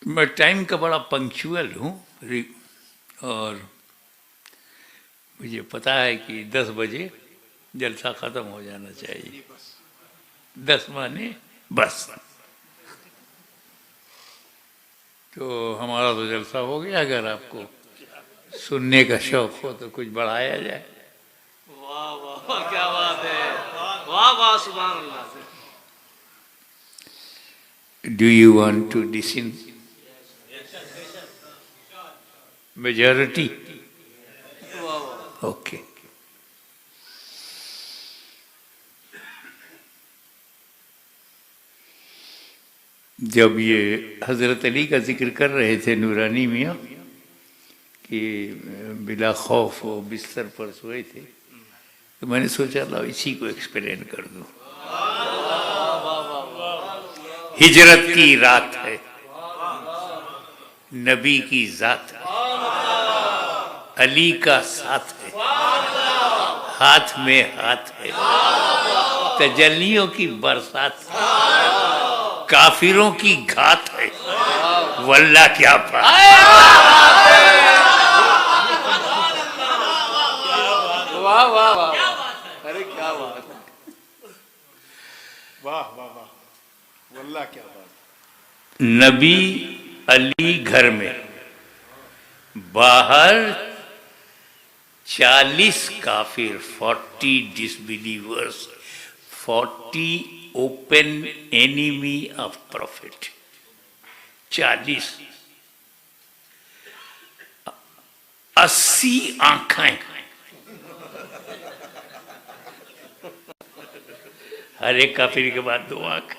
मैं टाइम का बड़ा पंक्चुअल हूँ और मुझे पता है कि 10 बजे जलसा ख़त्म हो जाना चाहिए। 10 माने बस। तो हमारा तो जलसा हो गया। अगर आपको सुनने का शौक हो तो कुछ बढ़ाया जाए। वाह वाह, क्या बात है, वाह वाह, सुभान अल्लाह। Do you want to listen? Majority? वाह वाह। Okay. जब ये हज़रत अली का जिक्र कर रहे थे नूरानी मियाँ कि बिला खौफ वो बिस्तर पर सोए थे, तो मैंने सोचा ला इसी को एक्सप्लेन कर दूँ। हिजरत की रात है, नबी की जात है, अली का साथ है, हाथ में हाथ है, तजल्लियों की बरसात है, काफिरों की घात है, वल्लाह क्या बात। वाह वाह वाह, अरे क्या बात, वाह वाह वाह, वल्लाह क्या बात। नबी अली घर में, बाहर 40 काफिर, 40 disbelievers, 40 open enemy of profit. 40, 80 आंखें, हर एक काफिर के बाद 2 आंख।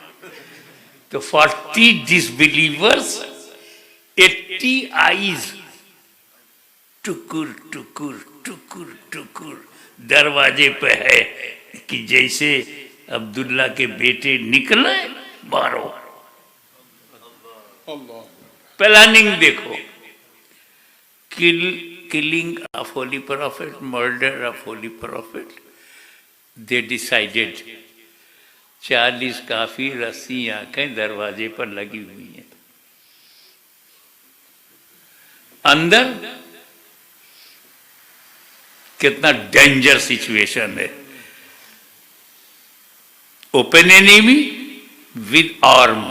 तो 40 डिसबिलीवर्स, 80 आईज, टुकुर टुकुर टुकुर टुकुर दरवाजे पे है कि जैसे अब्दुल्ला के बेटे निकले मारो। प्लानिंग देखो, killing of holy prophet, murder of holy prophet. They decided 40 काफिर, 80 आंखें दरवाजे पर लगी हुई हैं। अंदर कितना डेंजर सिचुएशन है। Open enemy with arm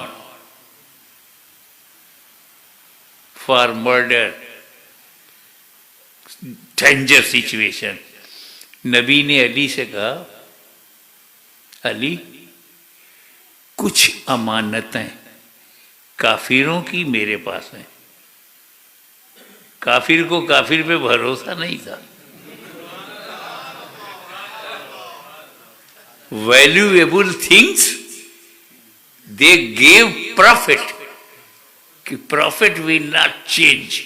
for murder, danger situation. नबी ने अली से कहा, अली कुछ अमानतें काफिरों की मेरे पास हैं। काफिर को काफिर पे भरोसा नहीं था। Valuable things they gave profit, कि प्रॉफिट विल नॉट चेंज।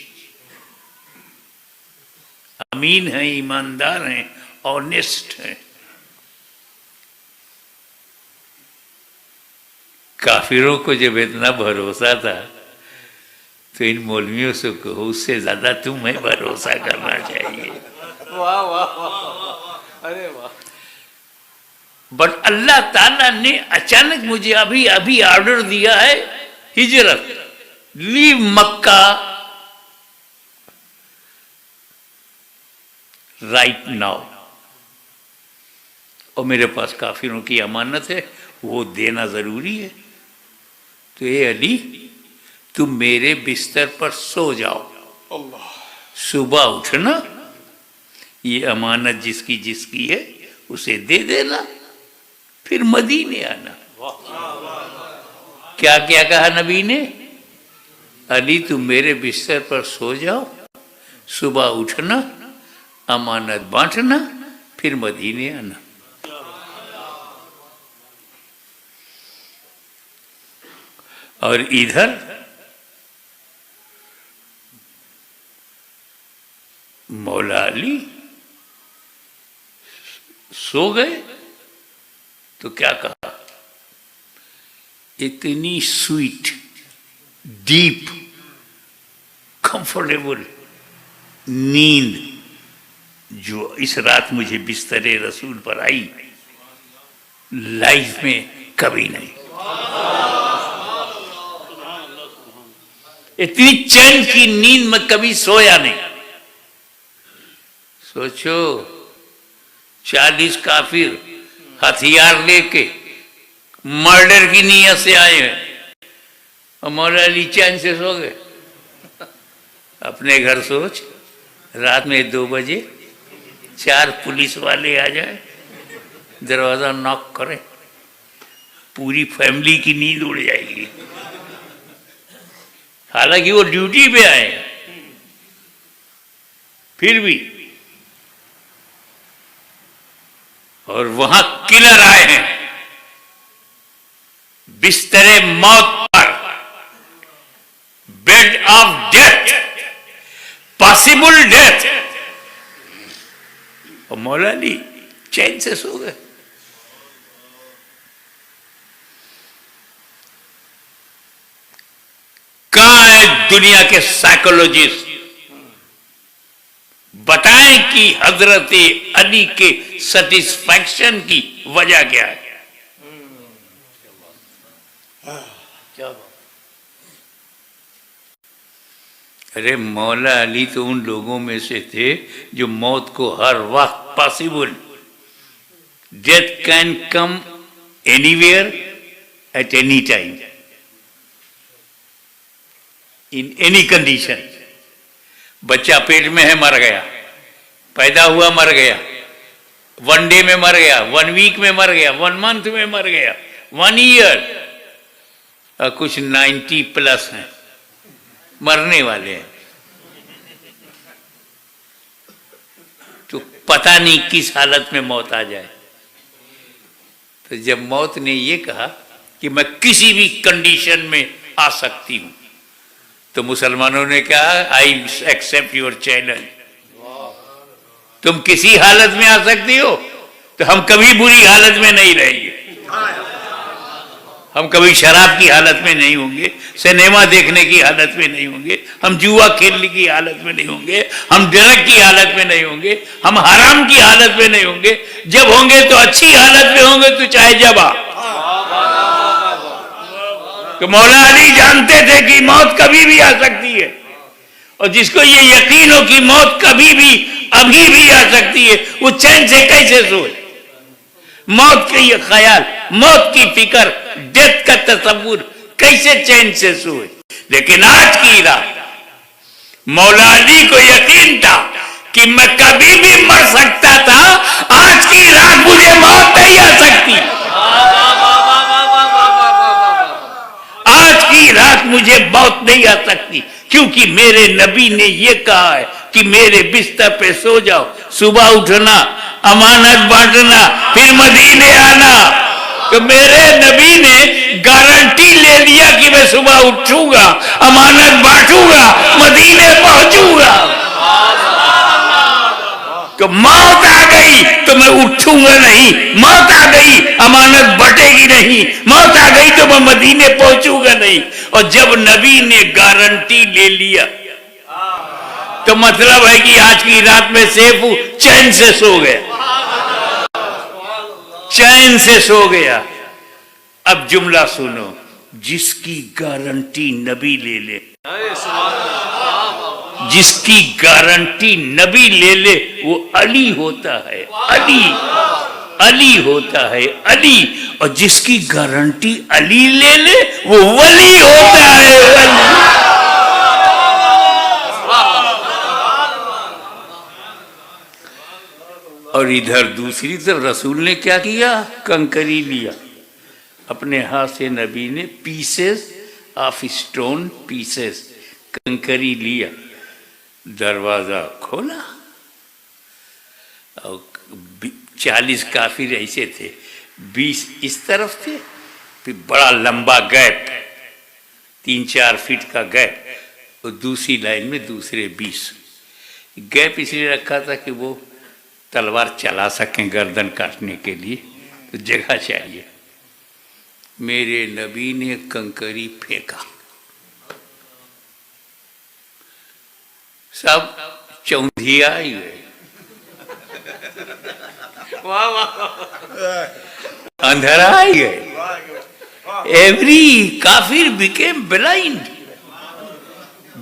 अमीन हैं, ईमानदार हैं, ऑनेस्ट हैं। काफिरों को जब इतना भरोसा था तो इन मौलवियों से कहो उससे ज्यादा तुम्हें भरोसा करना चाहिए। वाह वाह वाह, अरे वाह। बट अल्लाह ताला ने अचानक मुझे अभी अभी ऑर्डर दिया है हिजरत, लीव मक्का राइट नाउ। और मेरे पास काफिरों की अमानत है, वो देना जरूरी है। तो ये अली, तुम मेरे बिस्तर पर सो जाओ, सुबह उठना, ये अमानत जिसकी जिसकी है उसे दे देना, फिर मदीने आना। क्या क्या कहा नबी ने? अली तुम मेरे बिस्तर पर सो जाओ, सुबह उठना, अमानत बांटना, फिर मदीने आना। और इधर मौला अली सो गए तो क्या कहा? इतनी स्वीट, डीप, कंफर्टेबल नींद जो इस रात मुझे बिस्तरे रसूल पर आई, लाइफ में कभी नहीं। इतनी चैन की नींद में कभी सोया नहीं। सोचो 40 काफिर हथियार लेके मर्डर की नीयत से आए हैं और मौला अली चैन से सो गए। अपने घर सोच, रात में 2 बजे 4 पुलिस वाले आ जाए, दरवाजा नॉक करें, पूरी फैमिली की नींद उड़ जाएगी। हालांकि वो ड्यूटी पे आए, फिर भी। और वहां किलर आए हैं बिस्तरे मौत पर, bed of death, possible death, और मौला अली चैन से सो गए। कहां है दुनिया के साइकोलॉजिस्ट? बताएं कि हजरत अली के सेटिस्फैक्शन की वजह क्या है। क्या बात। अरे मौला अली तो उन लोगों में से थे जो मौत को हर वक्त possible, death can come anywhere at any time in any condition. बच्चा पेट में है, मर गया, पैदा हुआ, मर गया, 1 डे में मर गया, 1 वीक में मर गया, 1 मंथ में मर गया, 1 ईयर, और कुछ 90+ हैं, मरने वाले हैं। तो पता नहीं किस हालत में मौत आ जाए। तो जब मौत ने ये कहा कि मैं किसी भी कंडीशन में आ सकती हूं, तो मुसलमानों ने कहा आई एक्सेप्ट योर चैलेंज। तुम किसी हालत में आ सकती हो, तो हम कभी बुरी हालत में नहीं रहेंगे। हम कभी शराब की हालत में नहीं होंगे, सिनेमा देखने की हालत में नहीं होंगे, हम जुआ खेलने की हालत में नहीं होंगे, हम ड्रग की हालत में नहीं होंगे, हम हराम की हालत में नहीं होंगे। जब होंगे तो अच्छी हालत में होंगे, तो चाहे जब आ। तो मौला अली जानते थे कि मौत कभी भी आ सकती है, और जिसको ये यकीन हो कि मौत कभी भी अभी भी आ सकती है, वो चैन से कैसे सोए। मौत के ये ख्याल, मौत की फिक्र, डेथ का तस्वुर, कैसे चैन से सोए। लेकिन आज की रात मौला अली को यकीन था कि मैं कभी भी मर सकता था, आज की रात मुझे मौत नहीं आ सकती। आज की रात मुझे मौत नहीं आ सकती, क्योंकि मेरे नबी ने यह कहा है कि मेरे बिस्तर पे सो जाओ, सुबह उठना, अमानत बांटना, फिर मदीने आना। तो मेरे नबी ने गारंटी ले लिया कि मैं सुबह उठूंगा, अमानत बांटूंगा, मदीने पहुंचूंगा। तो मौत आ गई तो मैं उठूंगा नहीं, मौत आ गई अमानत बटेगी नहीं, मौत आ गई तो मैं मदीने पहुंचूंगा नहीं। और जब नबी ने गारंटी ले लिया, तो मतलब है कि आज की रात में सेफ हूं, चैन से सो गया, चैन से सो गया। अब जुमला सुनो, जिसकी गारंटी नबी ले ले, जिसकी गारंटी नबी ले ले, वो अली होता है, अली, अली होता है, अली। और जिसकी गारंटी अली ले ले, वो वली होता है, वली। और इधर दूसरी तरफ रसूल ने क्या किया? कंकरी लिया अपने हाथ से, नबी ने पीसेस ऑफ स्टोन, पीसेस कंकरी लिया, दरवाजा खोला, और 40 काफिर ऐसे थे, 20 इस तरफ थे, फिर बड़ा लंबा गैप, 3-4 फीट का गैप, और दूसरी लाइन में दूसरे 20। गैप इसलिए रखा था कि वो तलवार चला सकें गर्दन काटने के लिए, तो जगह चाहिए। मेरे नबी ने कंकरी फेंका, सब चौंधिया ही गए, अंधेरा ही गए। एवरी काफिर बिकेम ब्लाइंड,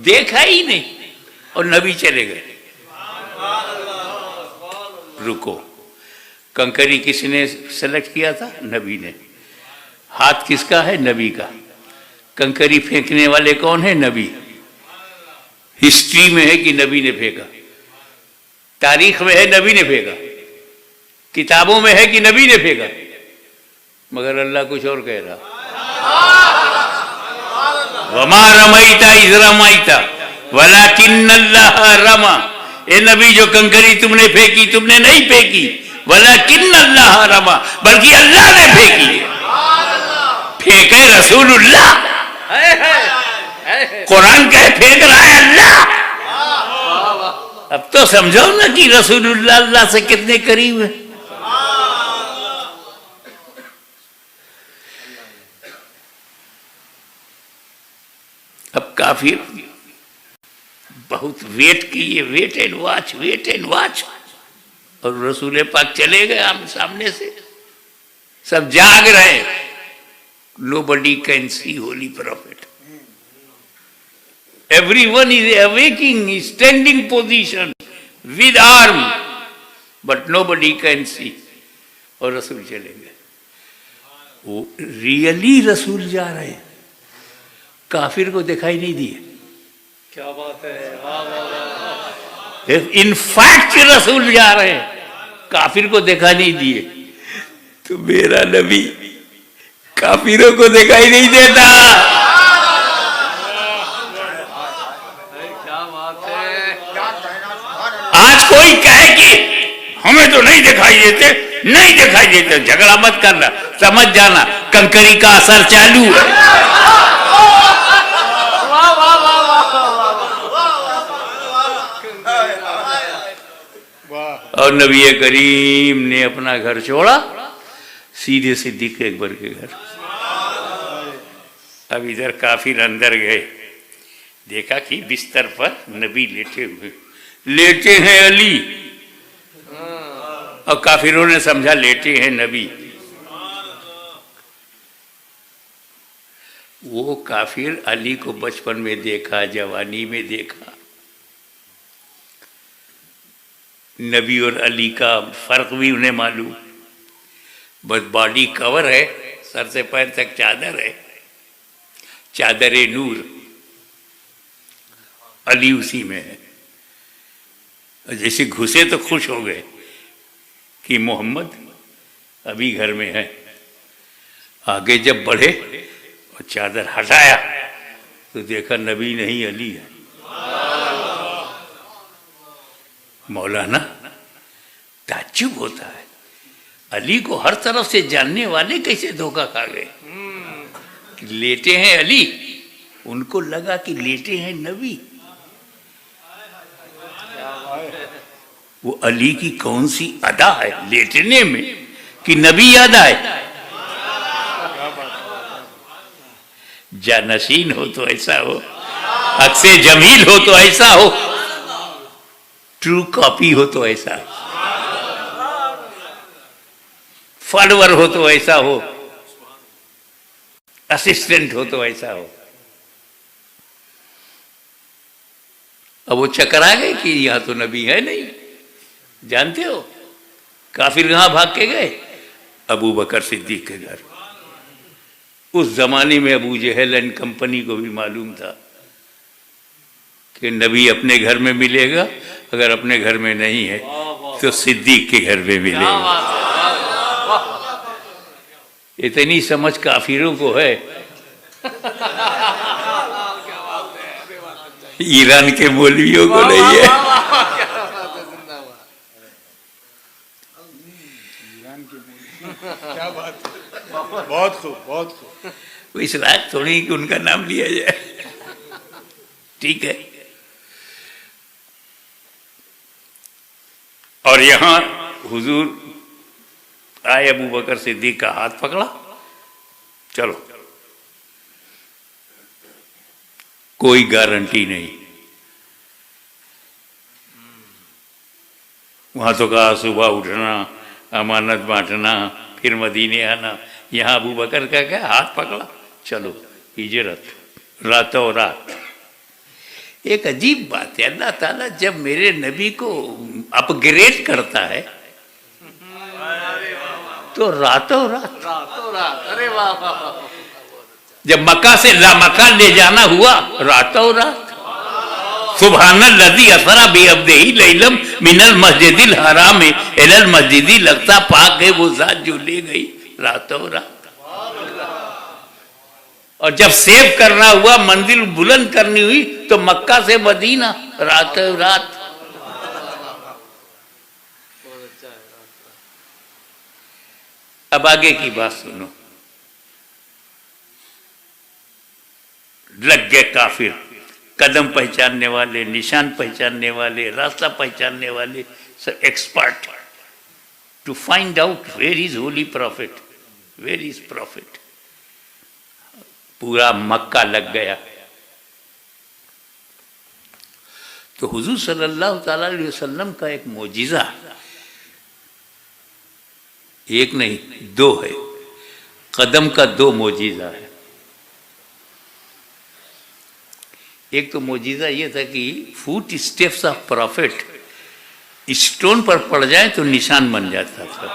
देखा ही नहीं और नबी चले गए। रुको, कंकरी किसने सेलेक्ट किया था? नबी ने। हाथ किसका है? नबी का। कंकरी फेंकने वाले कौन है? नबी। हिस्ट्री में है कि नबी ने फेंका, तारीख में है नबी ने फेंका, किताबों में है कि नबी ने फेंका, मगर अल्लाह कुछ और कह रहा। वमा रमैता इज़ रमैता वलाकिन्नल्लाह रमा। ए नबी, जो कंकरी तुमने फेंकी, तुमने नहीं फेंकी, वलाकिन्नल्लाह रमा, बल्कि अल्लाह ने फेंकी। फेंके रसूलुल्लाह, कुरान कहे फेंक रहा है अल्लाह। अब तो समझो ना कि रसूलुल्लाह अल्लाह से कितने करीब है। अब काफिर बहुत वेट किए, wait and watch, wait and watch, और रसूल पाक चले गए आमने सामने से। सब जाग रहे। Nobody can see holy prophet. Everyone is awaking, standing position with arm, but nobody can see. और रसूल चले गए। वो रियली रसूल जा रहे हैं, काफिर को दिखाई नहीं दिए। क्या बात है, वाह वाह वाह। इनफैक्ट रसूल जा रहे हैं, काफिर को दिखा नहीं दिए। तो मेरा नबी काफिरों को दिखाई नहीं देता। क्या बात है। आज कोई कहे कि हमें तो नहीं दिखाई देते, नहीं दिखाई देते, झगड़ा मत करना, समझ जाना कंकरी का असर चालू है। और नबी करीम ने अपना घर छोड़ा, सीधे सिद्दीक अकबर के घर। अब इधर काफिर अंदर गए, देखा कि बिस्तर पर नबी लेटे हैं अली, और काफिरों ने समझा लेटे हैं नबी। वो काफिर अली को बचपन में देखा, जवानी में देखा। नबी और अली का फर्क भी उन्हें मालूम। बस बॉडी कवर है, सर से पैर तक चादर है, चादर नूर, अली उसी में है। जैसे घुसे तो खुश हो गए कि मोहम्मद अभी घर में है। आगे जब बढ़े और चादर हटाया तो देखा नबी नहीं अली है। मौलाना ताज्जुब होता है, अली को हर तरफ से जानने वाले कैसे धोखा खा गए। लेटे हैं अली, उनको लगा कि लेटे हैं नबी। वो अली की कौन सी अदा है लेटने में कि नबी याद आए। जानशीन हो तो ऐसा हो, अक्से जमील हो तो ऐसा हो, ट्रू कॉपी हो तो ऐसा, फॉलोअर हो तो ऐसा हो, असिस्टेंट हो तो ऐसा हो। अब वो चकरा गए कि यहां तो नबी है नहीं। जानते हो काफिर कहां भाग के गए? अबू बकर सिद्दीक के घर। उस जमाने में अबू जहल एंड कंपनी को भी मालूम था कि नबी अपने घर में मिलेगा, अगर अपने घर में नहीं है तो सिद्दीक के घर में मिलेगा। इतनी समझ काफिरों को है। ईरान के मौलवियों को नहीं है। क्या बात है, बहुत खूब, बहुत खूब। वो इस लायक थोड़ी कि उनका नाम लिया जाए। ठीक है। और यहां हुजूर आए, अबू बकर सिद्दीक का हाथ पकड़ा, चलो। कोई गारंटी नहीं। वहां तो कहा सुबह उठना, अमानत बांटना, फिर मदीने आना। यहाँ अबू बकर का क्या हाथ पकड़ा, चलो हिजरत, रातों रात। एक अजीब बात है, अल्लाह ताला जब मेरे नबी को अपग्रेड करता है तो रातों रात, रातों रात, अरे वाह वाह वाह। जब मक्का से लामक्का ले जाना हुआ रातों रात, सुबहानल्लज़ी असरा बिअब्दिही लैलम मिनल मस्जिदिल हराम इलल मस्जिदिल अक़सा, पाक है वो जात जो ले गई रातों रात। और जब सेव करना हुआ, मंजिल बुलंद करनी हुई, तो मक्का से मदीना रातों रात। अब आगे की बात सुनो। लग गए काफिर, कदम पहचानने वाले, निशान पहचानने वाले, रास्ता पहचानने वाले, सब expert to find out where is holy prophet, where is prophet. पूरा मक्का लग गया। तो हुजूर सल्लल्लाहु ताला अलैहि वसल्लम का एक मोजिज़ा, एक नहीं दो है, कदम का दो मोजिज़ा है। एक तो मोजिज़ा ये था कि foot steps of profit stone पर पड़ जाए तो निशान बन जाता था।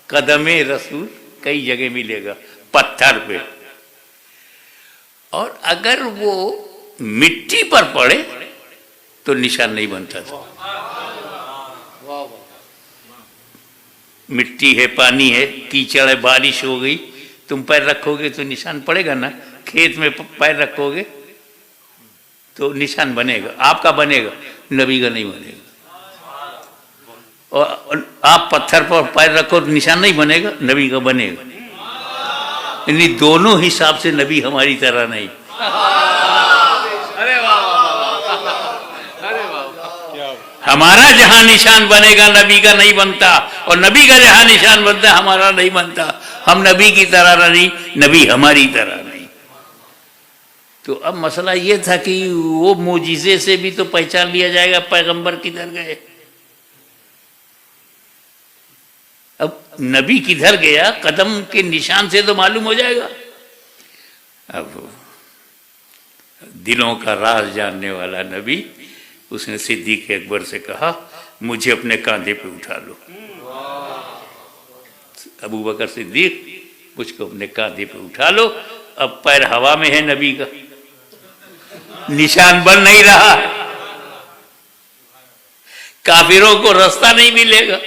कदमे रसूल कई जगह मिलेगा, पत्थर पे, और अगर वो मिट्टी पर पड़े तो निशान नहीं बनता था। मिट्टी है, पानी है, कीचड़ है, बारिश हो गई, तुम पैर रखोगे तो निशान पड़ेगा ना। खेत में पैर रखोगे तो निशान बनेगा, आपका बनेगा, नबी का नहीं बनेगा। और आप पत्थर पर पैर रखो तो निशान नहीं बनेगा, नबी का बनेगा। इन दोनों हिसाब से नबी हमारी तरह नहीं। अरे वाह वाह, अरे वाह। हमारा जहां निशान बनेगा नबी का नहीं बनता, और नबी का जहां निशान बनता हमारा नहीं बनता। हम नबी की तरह नहीं, नबी हमारी तरह नहीं। तो अब मसला ये था कि वो मोजिज़े से भी तो पहचान लिया जाएगा पैगंबर किधर गए। अब नबी किधर गया, कदम के निशान से तो मालूम हो जाएगा। अब दिलों का राज जानने वाला नबी, उसने सिद्दीक अकबर से कहा, मुझे अपने कांधे पे उठा लो। अबू बकर सिद्दीक, मुझको अपने कांधे पे उठा लो। अब पैर हवा में है नबी का, निशान बन नहीं रहा, काफिरों को रास्ता नहीं मिलेगा।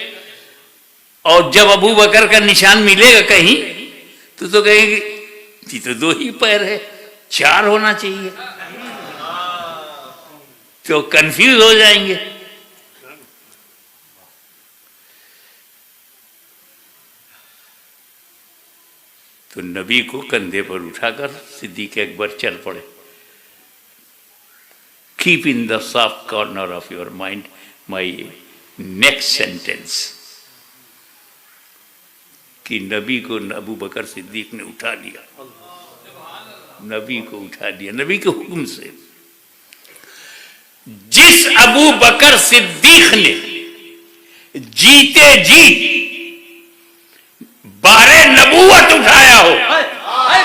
और जब अबू बकर का निशान मिलेगा कहीं तो कहेंगे जी तो दो ही पैर है, चार होना चाहिए, तो कंफ्यूज हो जाएंगे। तो नबी को कंधे पर उठाकर सिद्दीक अकबर चल पड़े। Keep in the soft corner of your mind my next sentence, कि नबी को अबू बकर सिद्दीक ने उठा लिया, नबी को उठा लिया, नबी के हुक्म से। जिस अबू बकर सिद्दीक ने जीते जी बारे नबूवत उठाया हो,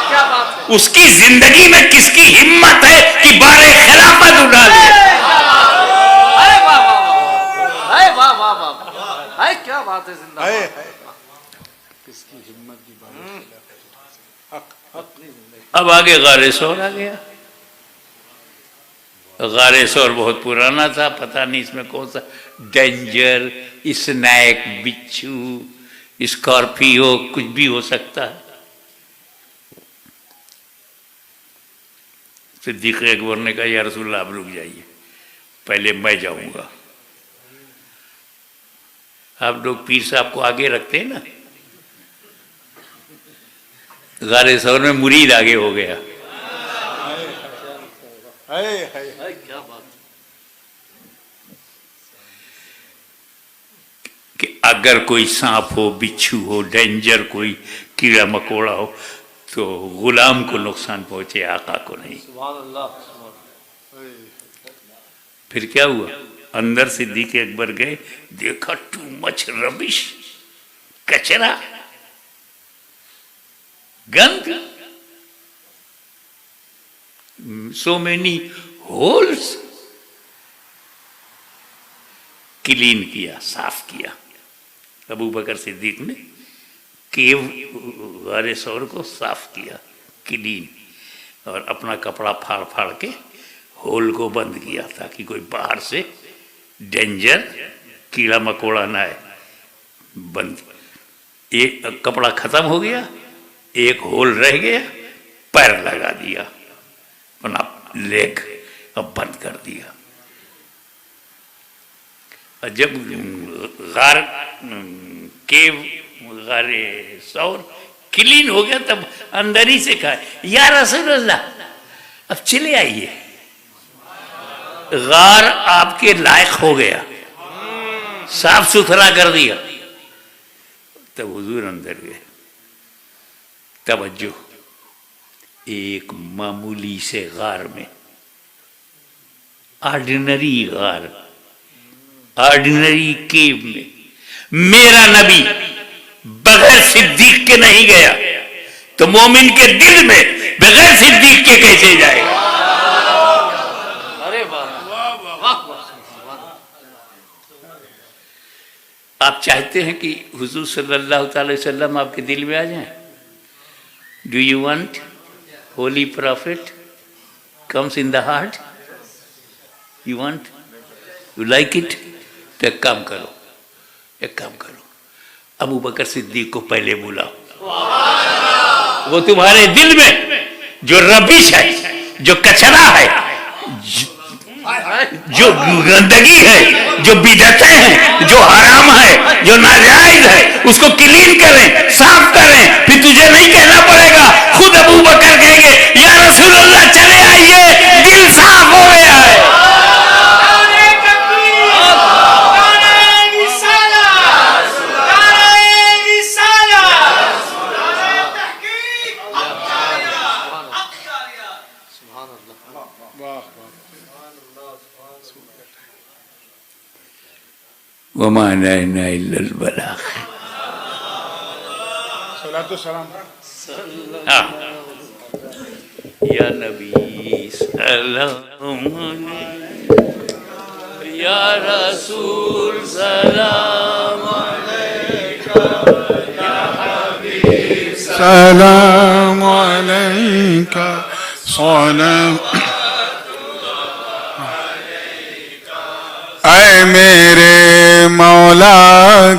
क्या बात है। उसकी जिंदगी में किसकी हिम्मत है कि बारे खिलाफत उठा ले। अरे वाह वाह, अरे वाह वाह वाह, अरे क्या बात है। जिंदाबाद। किसकी हिम्मत की बात। अब आगे गारे सौर आ गया। गारे सौर बहुत पुराना था, पता नहीं इसमें कौन सा डेंजर, स्नैक, बिच्छू, स्कॉर्पियो, कुछ भी हो सकता है। सिद्दीक अकबर ने कहा, या रसूलल्लाह आप रुक जाइए, पहले मैं जाऊंगा। आप लोग पीर साहब को आगे रखते हैं ना, गारे सौर में मुरीद आगे हो गया। क्या बात कि अगर कोई सांप हो, बिच्छू हो, डेंजर कोई कीड़ा मकोड़ा हो, तो गुलाम को नुकसान पहुंचे, आका को नहीं। सुभान अल्लाह। फिर क्या हुआ, अंदर सिद्दीक अकबर गए, देखा टू मच रबिश, कचरा, गंद, so many होल्स क्लीन किया, साफ किया। अबू बकर सिद्दीक ने केव वाले सौर को साफ किया, क्लीन, और अपना कपड़ा फाड़ फाड़ के होल को बंद किया ताकि कोई बाहर से डेंजर कीड़ा मकोड़ा ना आए। बंद, एक कपड़ा खत्म हो गया, एक होल रह गया, पैर लगा दिया, अपना लेग अब बंद कर दिया। और जब गार केव गारे सौर क्लीन हो गया तब अंदर ही से कहा, या रसूल अल्लाह अब चले आइए, गार आपके लायक हो गया, साफ सुथरा कर दिया। तब हुजूर अंदर गए। तवज्जो, एक मामूली से गार में, ऑर्डिनरी गार, ऑर्डिनरी केव में मेरा नबी बगैर सिद्दीक के नहीं गया, तो मोमिन के दिल में बगैर सिद्दीक के कैसे जाएगा? अरे वाह वाह वाह। आप चाहते हैं कि हुजूर सल्लल्लाहु अलैहि वसल्लम आपके दिल में आ जाएं? Do you want holy prophet comes in the heart? You want, you like it? तो एक काम करो, एक काम करो, अबू बकर सिद्दीक को पहले बुलाओ। वो तुम्हारे दिल में जो रबिश है, जो कचरा है, जो गंदगी है, जो बिदअतें हैं, जो हराम है, जो नाजायज है, उसको क्लीन करें, साफ करें। फिर तुझे नहीं कहना पड़ेगा, खुद अबू बकर कहेंगे, या रसूल अल्लाह चले आइए, दिल साफ हो गया है। वमा अलैना इल्लल बलाग। सलातो सलाम। हाँ, या नबी सलाम अलैका, या रसूल सलाम अलैका, या हबीब सलाम अलैका, सलाम। ऐ मेरे मौला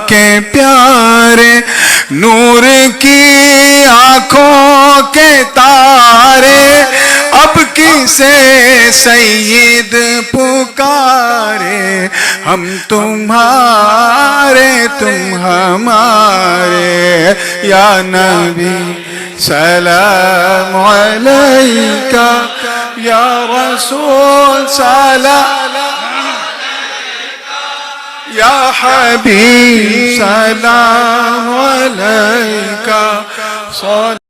के प्यारे, नूर की आंखों के तारे, अब किसे सैयद पुकारे, हम तुम्हारे तुम हमारे, या नबी सलाम अलैका, या रसूल सलाम, या हबीब सलाम अलैका।